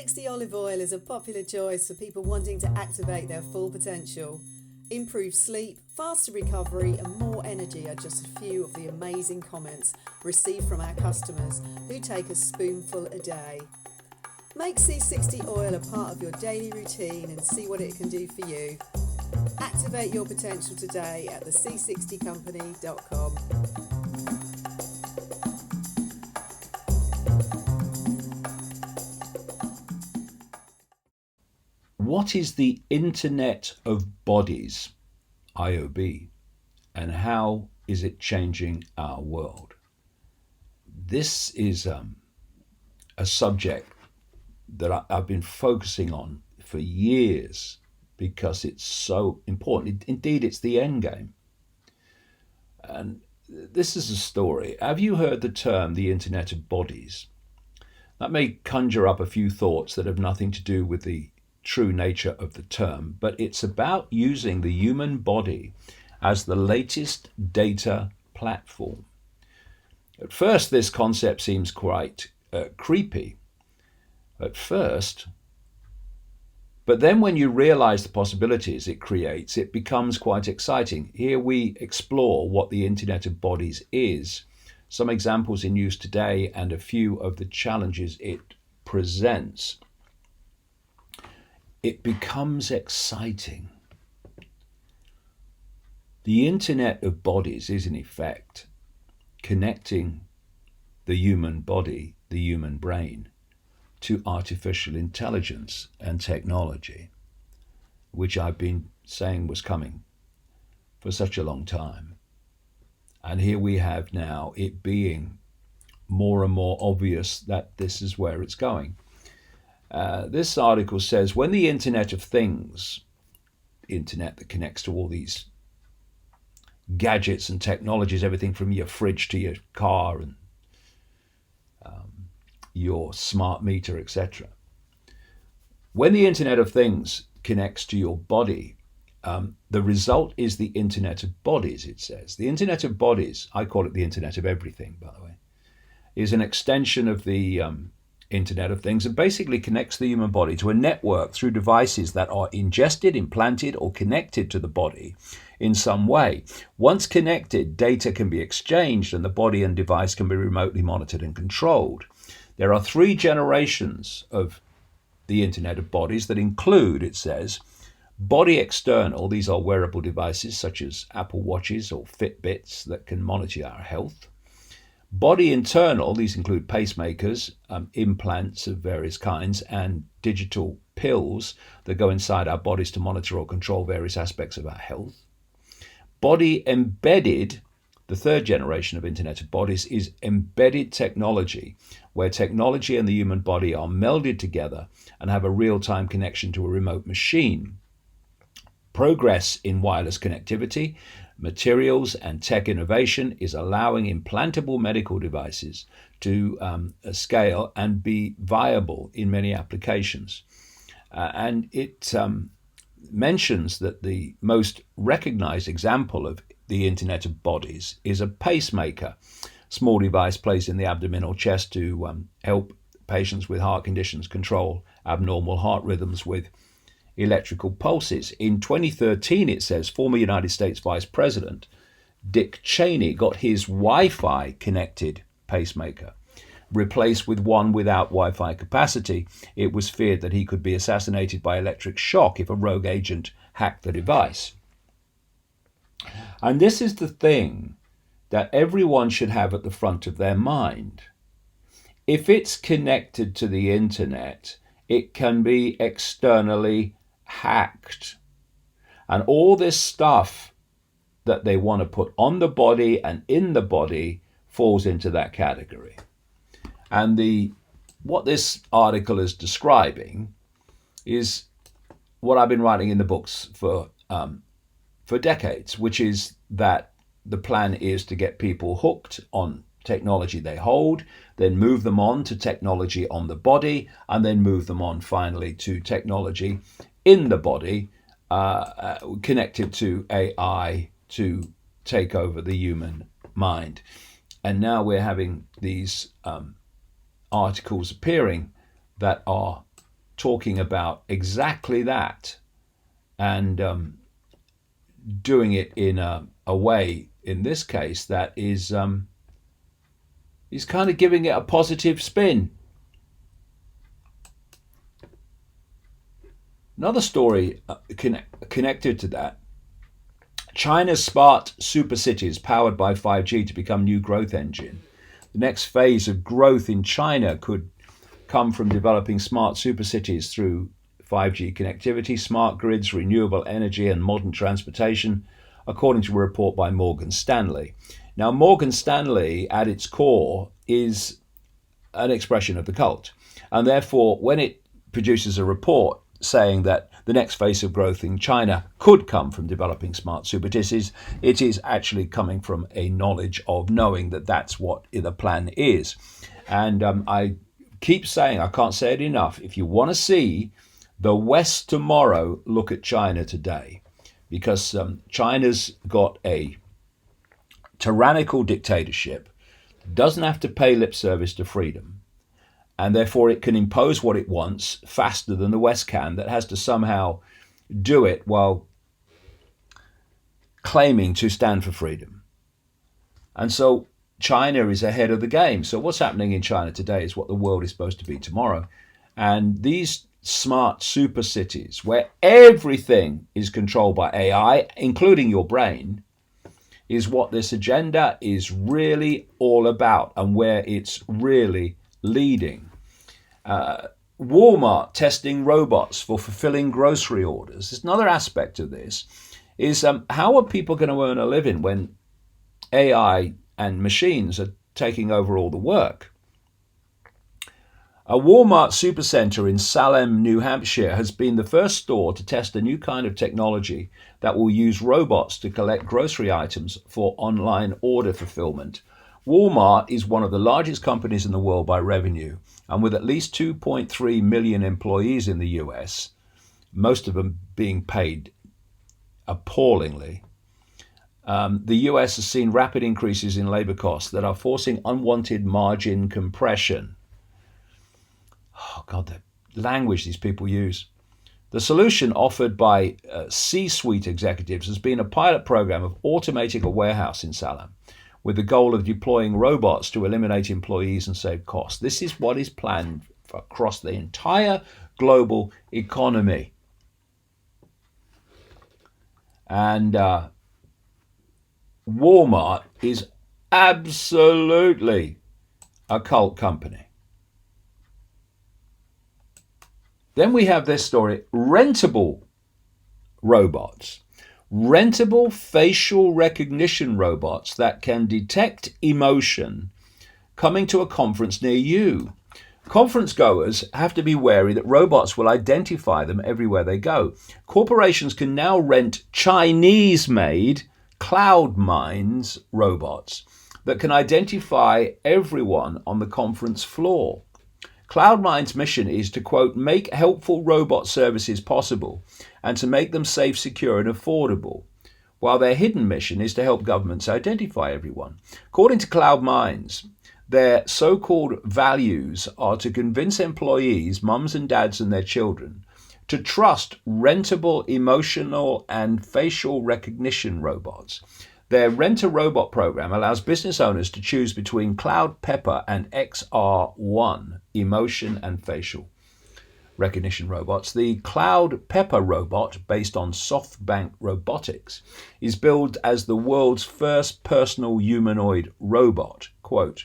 360 olive oil is a popular choice for people wanting to activate their full potential. Improved sleep, faster recovery, and more energy are just a few of the amazing comments received from our customers who take a spoonful a day. Make C60 oil a part of your daily routine and see what it can do for you. Activate your potential today at thec60company.com. What is the Internet of Bodies, IOB, and how is it changing our world? This is a subject that I've been focusing on for years because it's so important. Indeed, it's the end game. And this is a story. Have you heard the term the Internet of Bodies? That may conjure up a few thoughts that have nothing to do with the true nature of the term, but it's about using the human body as the latest data platform. At first, this concept seems quite creepy. At first, but then when you realize the possibilities it creates, it becomes quite exciting. Here we explore what the Internet of Bodies is, some examples in use today, and a few of the challenges it presents. It becomes exciting. The Internet of Bodies is, in effect, connecting the human body, the human brain, to artificial intelligence and technology, which I've been saying was coming for such a long time. And here we have now it being more and more obvious that this is where it's going. This article says, when the Internet of Things, internet that connects to all these gadgets and technologies, everything from your fridge to your car and your smart meter, etc. When the Internet of Things connects to your body, the result is the Internet of Bodies, it says. The Internet of Bodies, I call it the Internet of Everything, by the way, is an extension of the Internet of Things. It basically connects the human body to a network through devices that are ingested, implanted, or connected to the body in some way. Once connected, data can be exchanged and the body and device can be remotely monitored and controlled. There are 3 generations of the Internet of Bodies that include, it says, body external. These are wearable devices such as Apple Watches or Fitbits that can monitor our health. Body internal, these include pacemakers, implants of various kinds, and digital pills that go inside our bodies to monitor or control various aspects of our health. Body embedded, the 3rd generation of Internet of Bodies, is embedded technology, where technology and the human body are melded together and have a real-time connection to a remote machine. Progress in wireless connectivity, materials, and tech innovation is allowing implantable medical devices to scale and be viable in many applications. And it mentions that the most recognized example of the Internet of Bodies is a pacemaker, small device placed in the abdomen or chest to help patients with heart conditions control abnormal heart rhythms with electrical pulses. In 2013, it says, former United States Vice President Dick Cheney got his Wi-Fi connected pacemaker replaced with one without Wi-Fi capacity. It was feared that he could be assassinated by electric shock if a rogue agent hacked the device. And this is the thing that everyone should have at the front of their mind. If it's connected to the internet, it can be externally hacked. And all this stuff that they want to put on the body and in the body falls into that category. And what this article is describing is what I've been writing in the books for decades, which is that the plan is to get people hooked on technology they hold, then move them on to technology on the body, and then move them on finally to technology in the body, connected to AI to take over the human mind. And now we're having these articles appearing that are talking about exactly that, and doing it in a way, in this case, that is he's kind of giving it a positive spin. Another story connected to that: China's smart super cities powered by 5G to become new growth engine. The next phase of growth in China could come from developing smart super cities through 5G connectivity, smart grids, renewable energy, and modern transportation, according to a report by Morgan Stanley. Now, Morgan Stanley, at its core, is an expression of the cult. And therefore, when it produces a report saying that the next phase of growth in China could come from developing smart super cities, it is actually coming from a knowledge of knowing that that's what the plan is. And I keep saying, I can't say it enough, if you want to see the West tomorrow, look at China today. Because China's got a tyrannical dictatorship, doesn't have to pay lip service to freedom, and therefore it can impose what it wants faster than the West can, that has to somehow do it while claiming to stand for freedom. And so China is ahead of the game. So what's happening in China today is what the world is supposed to be tomorrow. And these smart super cities, where everything is controlled by AI, including your brain, is what this agenda is really all about, and where it's really leading. Walmart testing robots for fulfilling grocery orders. There's another aspect of this, is how are people going to earn a living when AI and machines are taking over all the work? A Walmart supercenter in Salem, New Hampshire has been the first store to test a new kind of technology that will use robots to collect grocery items for online order fulfillment. Walmart is one of the largest companies in the world by revenue, and with at least 2.3 million employees in the US, most of them being paid appallingly. The US has seen rapid increases in labor costs that are forcing unwanted margin compression. Oh God, the language these people use. The solution offered by C-suite executives has been a pilot program of automating a warehouse in Salem, with the goal of deploying robots to eliminate employees and save costs. This is what is planned across the entire global economy. And Walmart is absolutely a cult company. Then we have this story: rentable robots. Rentable facial recognition robots that can detect emotion coming to a conference near you. Conference goers have to be wary that robots will identify them everywhere they go. Corporations can now rent Chinese-made CloudMinds robots that can identify everyone on the conference floor. CloudMind's mission is to, quote, make helpful robot services possible and to make them safe, secure, and affordable, while their hidden mission is to help governments identify everyone. According to CloudMinds, their so-called values are to convince employees, mums and dads and their children, to trust rentable, emotional, and facial recognition robots. Their Rent-a-Robot program allows business owners to choose between Cloud Pepper and XR1 emotion and facial recognition robots. The Cloud Pepper robot, based on SoftBank Robotics, is billed as the world's first personal humanoid robot. Quote,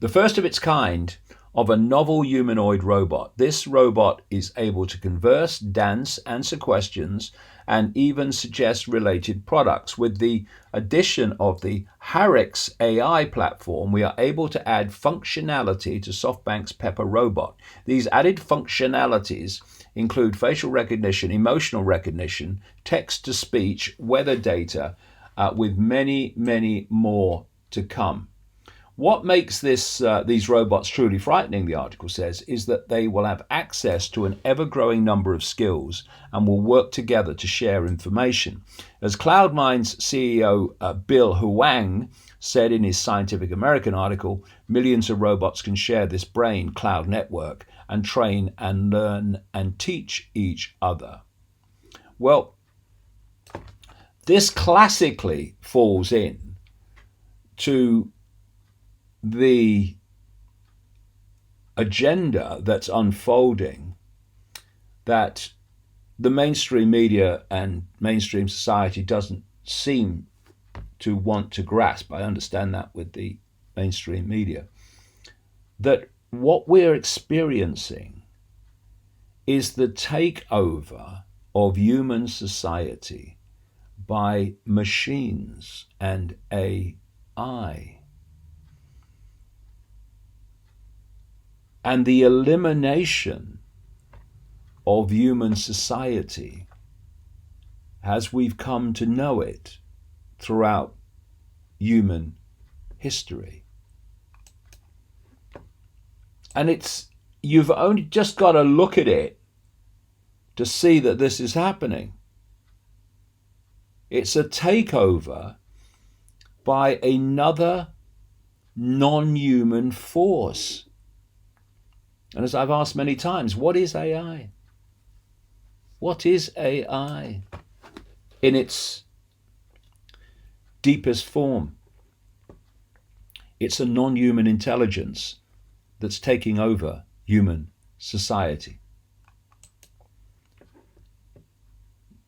the first of its kind of a novel humanoid robot. This robot is able to converse, dance, answer questions, and even suggest related products. With the addition of the Harix AI platform, we are able to add functionality to SoftBank's Pepper robot. These added functionalities include facial recognition, emotional recognition, text-to-speech, weather data, with many, many more to come. What makes these robots truly frightening, the article says, is that they will have access to an ever-growing number of skills and will work together to share information. As Cloud9's CEO Bill Huang said in his Scientific American article, millions of robots can share this brain cloud network and train and learn and teach each other. Well, this classically falls in to the agenda that's unfolding that the mainstream media and mainstream society doesn't seem to want to grasp. I understand that with the mainstream media, that what we're experiencing is the takeover of human society by machines and AI. And the elimination of human society as we've come to know it throughout human history. And you've only just got to look at it to see that this is happening. It's a takeover by another non-human force. And as I've asked many times, what is AI? What is AI in its deepest form? It's a non-human intelligence that's taking over human society.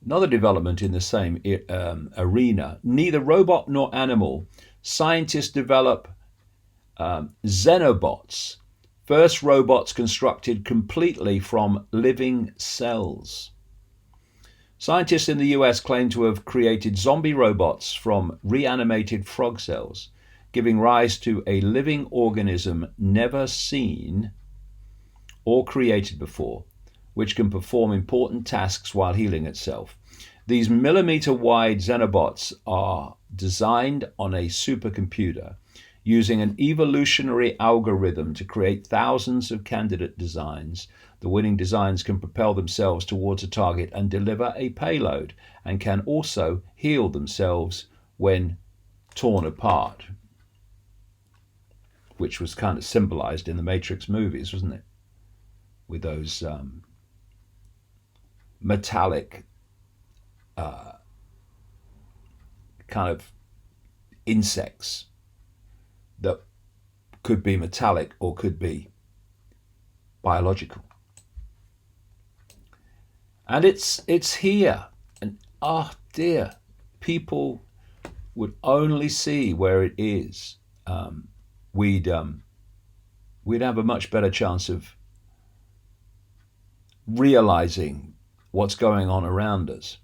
Another development in the same arena, neither robot nor animal, scientists develop xenobots, first robots constructed completely from living cells. Scientists in the US claim to have created zombie robots from reanimated frog cells, giving rise to a living organism never seen or created before, which can perform important tasks while healing itself. These millimeter-wide xenobots are designed on a supercomputer using an evolutionary algorithm to create thousands of candidate designs. The winning designs can propel themselves towards a target and deliver a payload, and can also heal themselves when torn apart, which was kind of symbolized in the Matrix movies, wasn't it? With those metallic kind of insects that could be metallic or could be biological. And it's here. And oh dear, people would only see where it is. We'd have a much better chance of realizing what's going on around us.